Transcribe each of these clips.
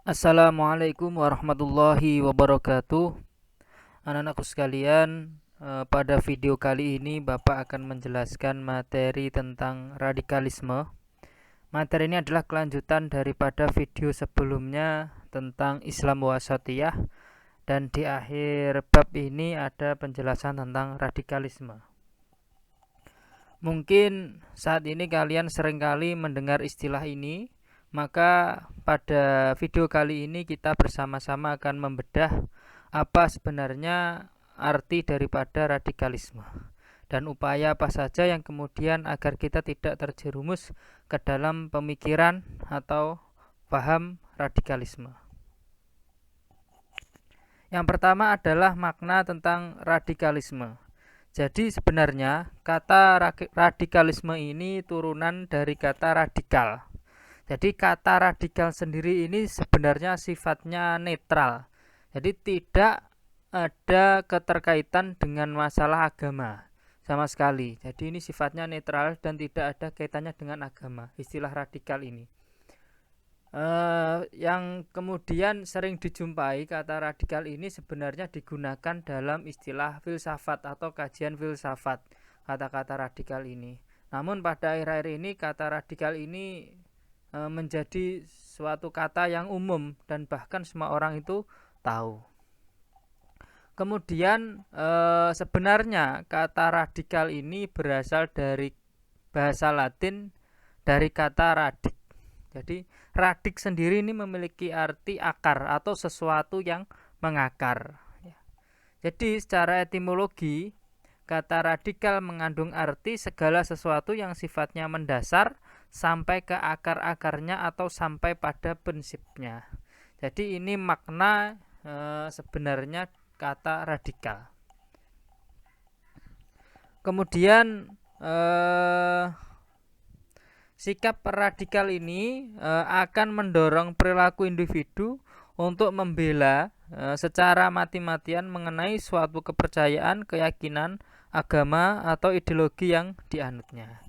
Assalamualaikum warahmatullahi wabarakatuh. Anak-anakku sekalian, pada video kali ini Bapak akan menjelaskan materi tentang radikalisme. Materi ini adalah kelanjutan daripada video sebelumnya tentang Islam wasatiyah, dan di akhir bab ini ada penjelasan tentang radikalisme. Mungkin saat ini kalian seringkali mendengar istilah ini, maka pada video kali ini kita bersama-sama akan membedah apa sebenarnya arti daripada radikalisme dan upaya apa saja yang kemudian agar kita tidak terjerumus ke dalam pemikiran atau paham radikalisme. Yang pertama adalah makna tentang radikalisme. Jadi sebenarnya kata radikalisme ini turunan dari kata radikal. Jadi kata radikal sendiri ini sebenarnya sifatnya netral. Jadi tidak ada keterkaitan dengan masalah agama sama sekali. Jadi ini sifatnya netral dan tidak ada kaitannya dengan agama, istilah radikal ini. Yang kemudian sering dijumpai kata radikal ini sebenarnya digunakan dalam istilah filsafat atau kajian filsafat, kata-kata radikal ini. Namun pada akhir-akhir ini kata radikal ini menjadi suatu kata yang umum dan bahkan semua orang itu tahu. Kemudian sebenarnya kata radikal ini berasal dari bahasa Latin dari kata radik. Jadi radik sendiri ini memiliki arti akar atau sesuatu yang mengakar. Jadi secara etimologi kata radikal mengandung arti segala sesuatu yang sifatnya mendasar sampai ke akar-akarnya atau sampai pada prinsipnya. Jadi ini makna sebenarnya kata radikal. Kemudian sikap radikal ini akan mendorong perilaku individu untuk membela secara mati-matian mengenai suatu kepercayaan, keyakinan, agama atau ideologi yang dianutnya.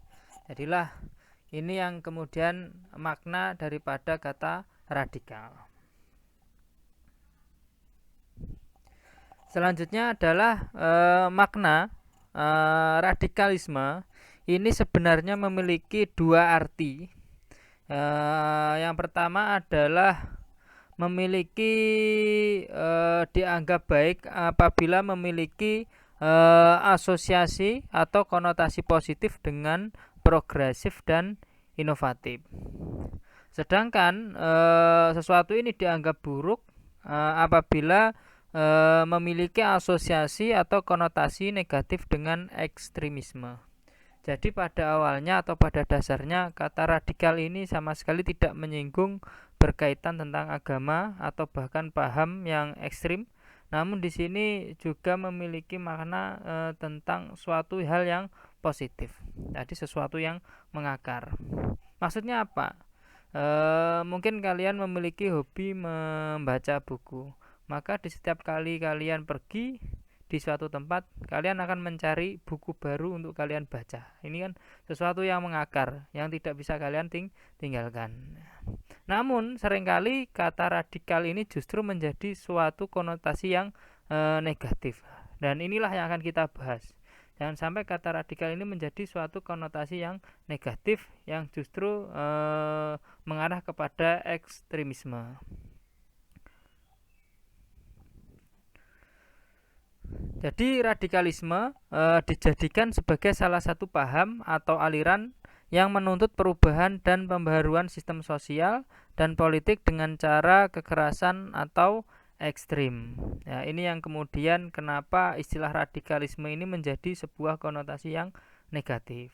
Jadilah ini yang kemudian makna daripada kata radikal. Selanjutnya adalah makna radikalisme. Ini sebenarnya memiliki dua arti. Yang pertama adalah memiliki dianggap baik apabila memiliki asosiasi atau konotasi positif dengan progresif dan inovatif. Sedangkan sesuatu ini dianggap buruk apabila memiliki asosiasi atau konotasi negatif dengan ekstremisme. Jadi pada awalnya atau pada dasarnya kata radikal ini sama sekali tidak menyinggung berkaitan tentang agama atau bahkan paham yang ekstrim. Namun di sini juga memiliki makna tentang suatu hal yang positif. Jadi sesuatu yang mengakar. Maksudnya apa? Mungkin kalian memiliki hobi membaca buku. Maka di setiap kali kalian pergi di suatu tempat, kalian akan mencari buku baru untuk kalian baca. Ini kan sesuatu yang mengakar, yang tidak bisa kalian tinggalkan. Namun seringkali kata radikal ini justru menjadi suatu konotasi yang negatif. Dan inilah yang akan kita bahas. Jangan sampai kata radikal ini menjadi suatu konotasi yang negatif, yang justru mengarah kepada ekstremisme. Jadi radikalisme dijadikan sebagai salah satu paham atau aliran yang menuntut perubahan dan pembaharuan sistem sosial dan politik dengan cara kekerasan atau ekstrim. Ya, ini yang kemudian kenapa istilah radikalisme ini menjadi sebuah konotasi yang negatif.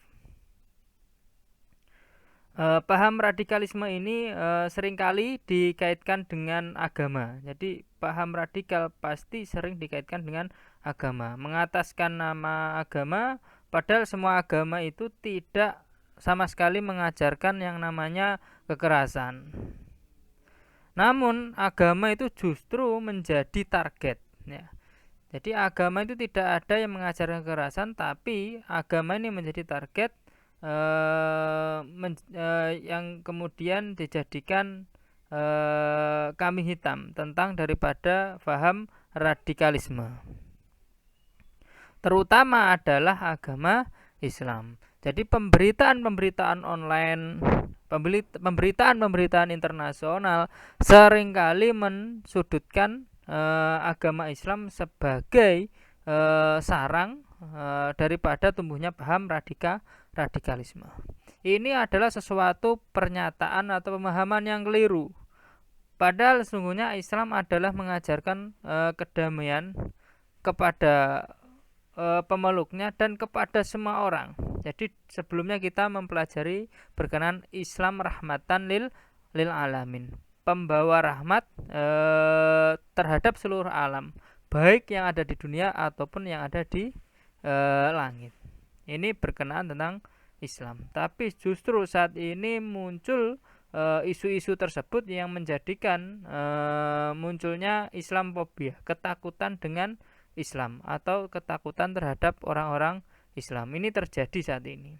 Paham radikalisme ini seringkali dikaitkan dengan agama. Jadi paham radikal pasti sering dikaitkan dengan agama. Mengataskan nama agama, padahal semua agama itu tidak sama sekali mengajarkan yang namanya kekerasan. Namun agama itu justru menjadi target. Ya. Jadi agama itu tidak ada yang mengajarkan kekerasan, tapi agama ini menjadi target yang kemudian dijadikan kambing hitam tentang daripada paham radikalisme, terutama adalah agama Islam. Jadi pemberitaan online, pemberitaan internasional seringkali mensudutkan agama Islam sebagai sarang daripada tumbuhnya paham radikalisme. Ini adalah sesuatu pernyataan atau pemahaman yang keliru. Padahal sesungguhnya Islam adalah mengajarkan kedamaian kepada pemeluknya dan kepada semua orang. Jadi sebelumnya kita mempelajari berkenan Islam rahmatan lil alamin, pembawa rahmat terhadap seluruh alam, baik yang ada di dunia ataupun yang ada di langit. Ini berkenaan tentang Islam. Tapi justru saat ini muncul isu-isu tersebut yang menjadikan munculnya Islamfobia, ketakutan dengan Islam atau ketakutan terhadap orang-orang Islam. Ini terjadi saat ini.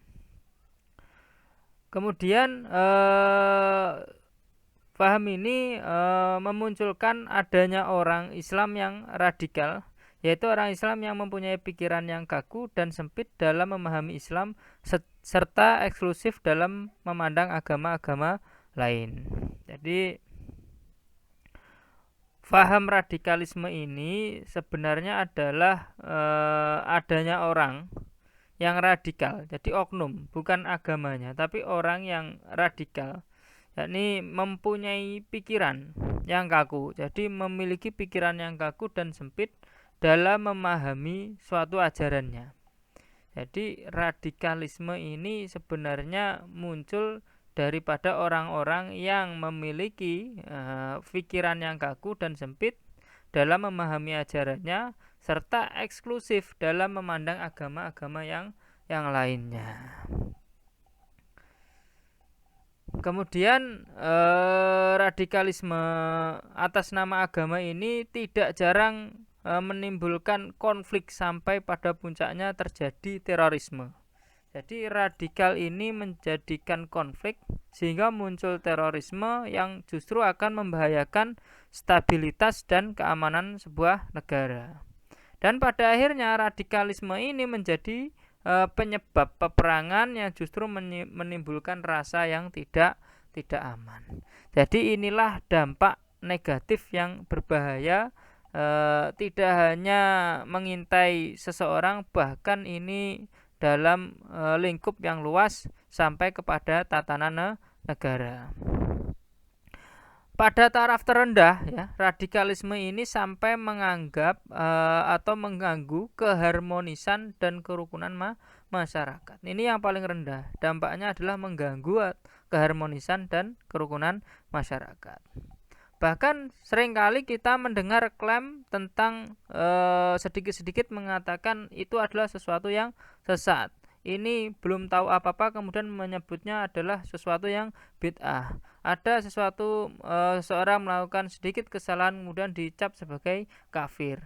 Kemudian paham ini memunculkan adanya orang Islam yang radikal, yaitu orang Islam yang mempunyai pikiran yang kaku dan sempit dalam memahami Islam serta eksklusif dalam memandang agama-agama lain. Jadi paham radikalisme ini sebenarnya adalah adanya orang yang radikal. Jadi oknum, bukan agamanya, tapi orang yang radikal, yakni mempunyai pikiran yang kaku. Jadi memiliki pikiran yang kaku dan sempit dalam memahami suatu ajarannya. Jadi radikalisme ini sebenarnya muncul daripada orang-orang yang memiliki pikiran yang kaku dan sempit dalam memahami ajarannya serta eksklusif dalam memandang agama-agama yang lainnya. Kemudian radikalisme atas nama agama ini tidak jarang menimbulkan konflik sampai pada puncaknya terjadi terorisme. Jadi radikal ini menjadikan konflik sehingga muncul terorisme yang justru akan membahayakan stabilitas dan keamanan sebuah negara. Dan pada akhirnya radikalisme ini menjadi penyebab peperangan yang justru menimbulkan rasa yang tidak aman. Jadi inilah dampak negatif yang berbahaya, tidak hanya mengintai seseorang, bahkan ini dalam lingkup yang luas sampai kepada tatanan negara. Pada taraf terendah, ya, radikalisme ini sampai menganggap atau mengganggu keharmonisan dan kerukunan masyarakat. Ini yang paling rendah. Dampaknya adalah mengganggu keharmonisan dan kerukunan masyarakat. Bahkan seringkali kita mendengar klaim tentang sedikit-sedikit mengatakan itu adalah sesuatu yang sesat. Ini belum tahu apa-apa kemudian menyebutnya adalah sesuatu yang bid'ah. Ada sesuatu seorang melakukan sedikit kesalahan kemudian dicap sebagai kafir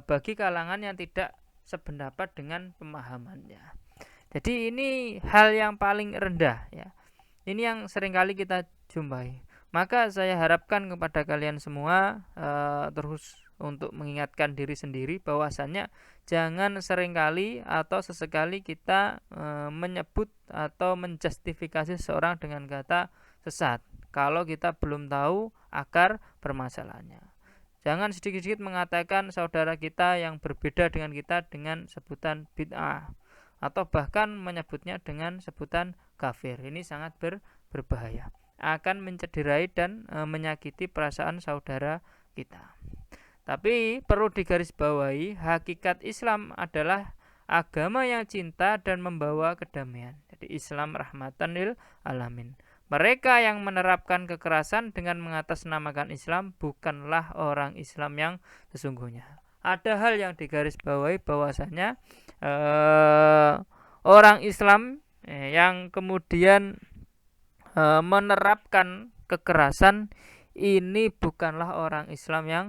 bagi kalangan yang tidak sependapat dengan pemahamannya. Jadi ini hal yang paling rendah, ya. Ini yang seringkali kita jumpai. Maka saya harapkan kepada kalian semua terus untuk mengingatkan diri sendiri bahwasannya jangan seringkali atau sesekali kita menyebut atau menjustifikasi seseorang dengan kata sesat kalau kita belum tahu akar permasalahannya. Jangan sedikit-sedikit mengatakan saudara kita yang berbeda dengan kita dengan sebutan bid'ah atau bahkan menyebutnya dengan sebutan kafir. Ini sangat berbahaya, akan mencederai dan menyakiti perasaan saudara kita. Tapi perlu digarisbawahi, hakikat Islam adalah agama yang cinta dan membawa kedamaian. Jadi Islam rahmatan lil alamin. Mereka yang menerapkan kekerasan dengan mengatasnamakan Islam bukanlah orang Islam yang sesungguhnya. Ada hal yang digarisbawahi bahwasanya orang Islam yang kemudian menerapkan kekerasan ini bukanlah orang Islam yang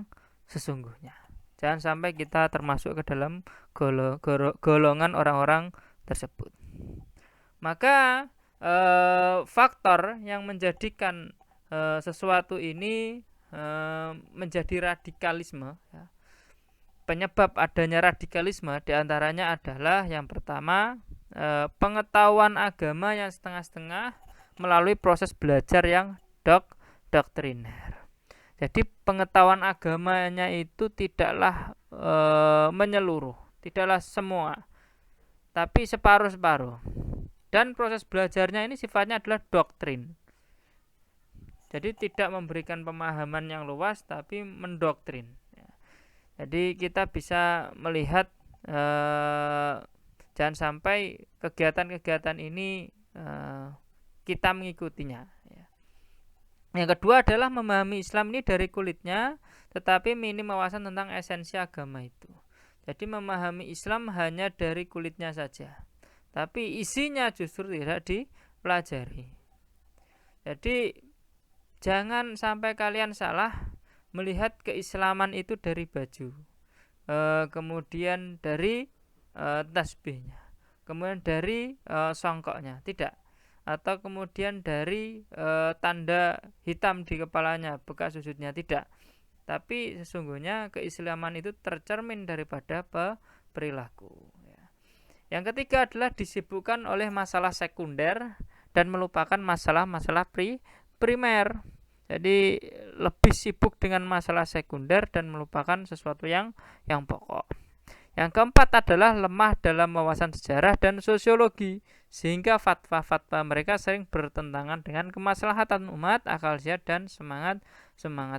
sesungguhnya. Jangan sampai kita termasuk ke dalam golongan orang-orang tersebut. Maka faktor yang menjadikan sesuatu ini menjadi radikalisme, ya. Penyebab adanya radikalisme diantaranya adalah yang pertama, pengetahuan agama yang setengah-setengah melalui proses belajar yang doktriner. Jadi pengetahuan agamanya itu tidaklah menyeluruh, tidaklah semua, tapi separuh-separuh. Dan proses belajarnya ini sifatnya adalah doktrin. Jadi tidak memberikan pemahaman yang luas, tapi mendoktrin. Jadi kita bisa melihat jangan sampai kegiatan-kegiatan ini kita mengikutinya. Yang kedua adalah memahami Islam ini dari kulitnya, tetapi minim wawasan tentang esensi agama itu. Jadi memahami Islam hanya dari kulitnya saja, tapi isinya justru tidak dipelajari. Jadi jangan sampai kalian salah melihat keislaman itu dari baju, kemudian dari tasbihnya, kemudian dari songkoknya, tidak, atau kemudian dari tanda hitam di kepalanya bekas sujudnya, tidak. Tapi sesungguhnya keislaman itu tercermin daripada perilaku. Yang ketiga adalah disibukkan oleh masalah sekunder dan melupakan masalah-masalah primer. Jadi lebih sibuk dengan masalah sekunder dan melupakan sesuatu yang pokok. Yang keempat adalah lemah dalam wawasan sejarah dan sosiologi, sehingga fatwa-fatwa mereka sering bertentangan dengan kemaslahatan umat, akal sehat, dan semangat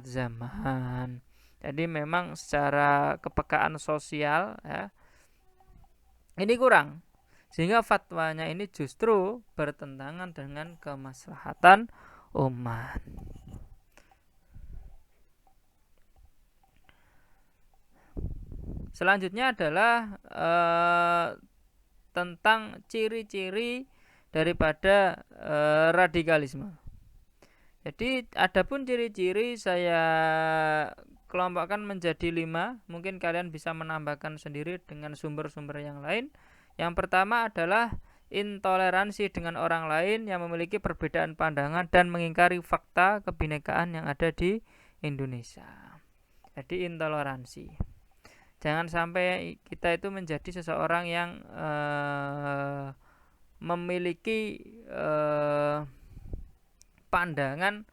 zaman. Jadi memang secara kepekaan sosial, ya, ini kurang, sehingga fatwanya ini justru bertentangan dengan kemaslahatan umat. Selanjutnya adalah tentang ciri-ciri daripada radikalisme. Jadi adapun ciri-ciri saya kelompokkan menjadi 5. Mungkin kalian bisa menambahkan sendiri dengan sumber-sumber yang lain. Yang pertama adalah intoleransi dengan orang lain yang memiliki perbedaan pandangan dan mengingkari fakta kebinekaan yang ada di Indonesia. Jadi intoleransi. Jangan sampai kita itu menjadi seseorang yang memiliki pandangan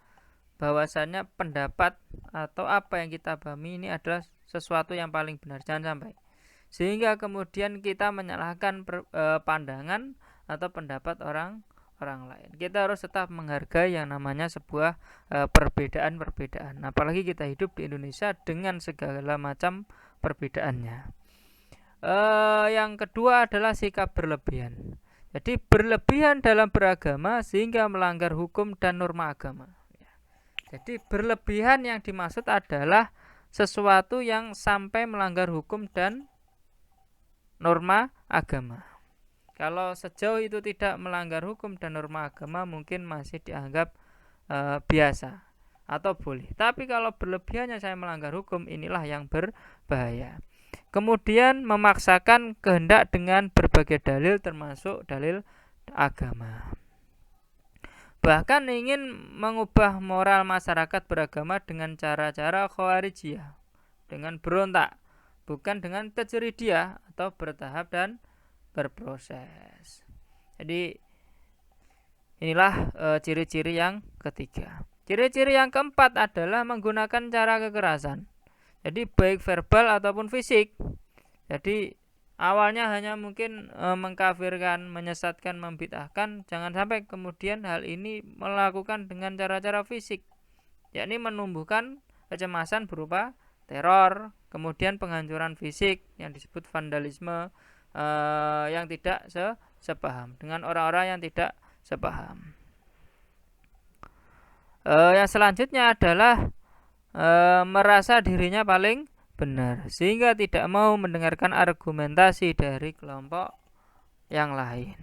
bahwasannya pendapat atau apa yang kita pahami ini adalah sesuatu yang paling benar. Jangan sampai. Sehingga kemudian kita menyalahkan pandangan atau pendapat orang lain. Kita harus tetap menghargai yang namanya sebuah perbedaan-perbedaan. Apalagi kita hidup di Indonesia dengan segala macam perbedaannya. Yang kedua adalah sikap berlebihan. Jadi berlebihan dalam beragama sehingga melanggar hukum dan norma agama. Jadi berlebihan yang dimaksud adalah sesuatu yang sampai melanggar hukum dan norma agama. Kalau sejauh itu tidak melanggar hukum dan norma agama, mungkin masih dianggap biasa atau boleh. Tapi kalau berlebihannya saya melanggar hukum, inilah yang berbahaya. Kemudian memaksakan kehendak dengan berbagai dalil, termasuk dalil agama. Bahkan ingin mengubah moral masyarakat beragama dengan cara-cara khawarijiyah, dengan berontak, bukan dengan tajridiyah atau bertahap dan berproses. Jadi inilah ciri-ciri yang ketiga. Ciri-ciri yang keempat adalah menggunakan cara kekerasan. Jadi baik verbal ataupun fisik. Jadi awalnya hanya mungkin mengkafirkan, menyesatkan, membid'ahkan. Jangan sampai kemudian hal ini melakukan dengan cara-cara fisik, yakni menumbuhkan kecemasan berupa teror, kemudian penghancuran fisik yang disebut vandalisme, yang tidak sepaham dengan orang-orang yang tidak sepaham. Yang selanjutnya adalah merasa dirinya paling benar, sehingga tidak mau mendengarkan argumentasi dari kelompok yang lain.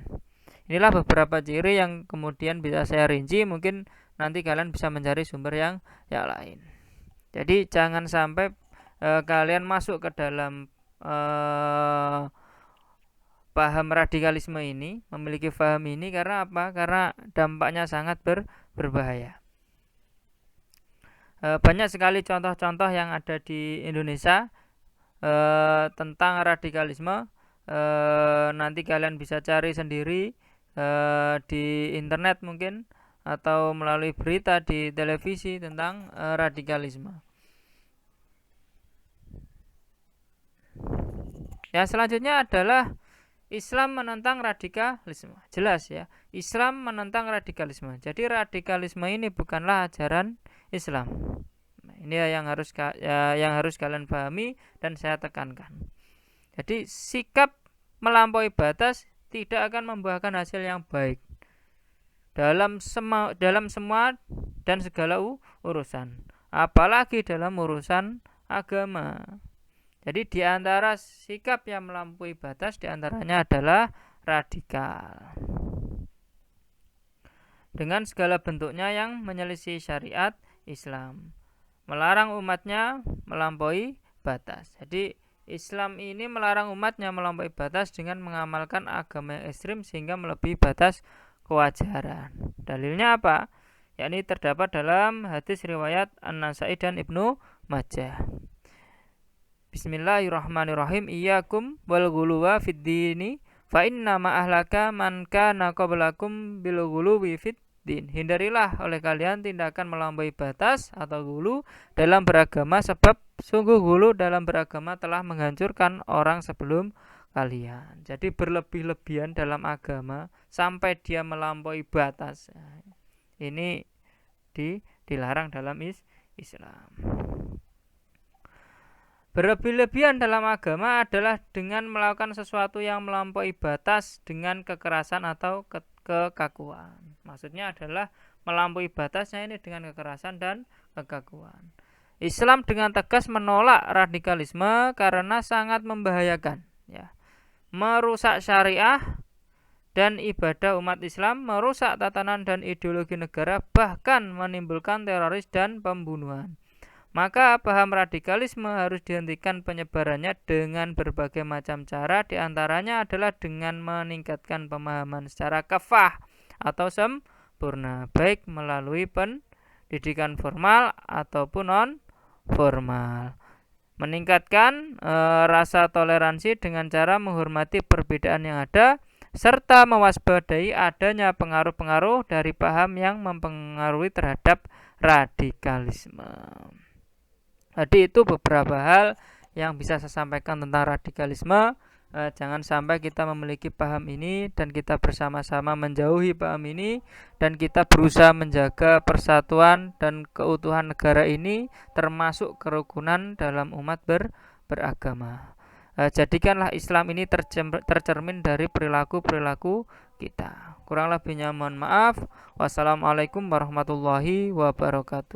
Inilah beberapa ciri yang kemudian bisa saya rinci. Mungkin nanti kalian bisa mencari sumber yang lain. Jadi jangan sampai kalian masuk ke dalam paham radikalisme ini, memiliki paham ini. Karena apa? Karena dampaknya sangat berbahaya. Banyak sekali contoh-contoh yang ada di Indonesia tentang radikalisme. Nanti kalian bisa cari sendiri di internet mungkin atau melalui berita di televisi tentang radikalisme. Yang selanjutnya adalah Islam menentang radikalisme. Jelas ya, Islam menentang radikalisme. Jadi radikalisme ini bukanlah ajaran Islam. Nah, ini yang harus kalian pahami dan saya tekankan. Jadi sikap melampaui batas tidak akan membuahkan hasil yang baik dalam semua dan segala urusan, apalagi dalam urusan agama. Jadi di antara sikap yang melampaui batas diantaranya adalah radikal. Dengan segala bentuknya yang menyelisih syariat Islam. Melarang umatnya melampaui batas. Jadi Islam ini melarang umatnya melampaui batas dengan mengamalkan agama yang ekstrim sehingga melebihi batas kewajaran. Dalilnya apa? Yakni terdapat dalam hadis riwayat An-Nasa'i dan Ibnu Majah. Bismillahirrahmanirrahim. Iyyakum wal ghuluwa fid dini fa inna ma ahlaka man kana qablakum bil ghuluwi fid din. Hindarilah oleh kalian tindakan melampaui batas atau ghulu dalam beragama, sebab sungguh ghulu dalam beragama telah menghancurkan orang sebelum kalian. Jadi berlebih-lebihan dalam agama sampai dia melampaui batas. Ini dilarang dalam Islam. Berlebih-lebihan dalam agama adalah dengan melakukan sesuatu yang melampaui batas dengan kekerasan atau kekakuan. Maksudnya adalah melampaui batasnya ini dengan kekerasan dan kekakuan. Islam dengan tegas menolak radikalisme karena sangat membahayakan, ya. Merusak syariah dan ibadah umat Islam, merusak tatanan dan ideologi negara, bahkan menimbulkan teroris dan pembunuhan. Maka paham radikalisme harus dihentikan penyebarannya dengan berbagai macam cara, diantaranya adalah dengan meningkatkan pemahaman secara kafah atau sempurna, baik melalui pendidikan formal ataupun non-formal. Meningkatkan rasa toleransi dengan cara menghormati perbedaan yang ada, serta mewaspadai adanya pengaruh-pengaruh dari paham yang mempengaruhi terhadap radikalisme. Jadi itu beberapa hal yang bisa saya sampaikan tentang radikalisme. Jangan sampai kita memiliki paham ini dan kita bersama-sama menjauhi paham ini, dan kita berusaha menjaga persatuan dan keutuhan negara ini termasuk kerukunan dalam umat beragama. Jadikanlah Islam ini tercermin dari perilaku-perilaku kita. Kurang lebihnya mohon maaf. Wassalamualaikum warahmatullahi wabarakatuh.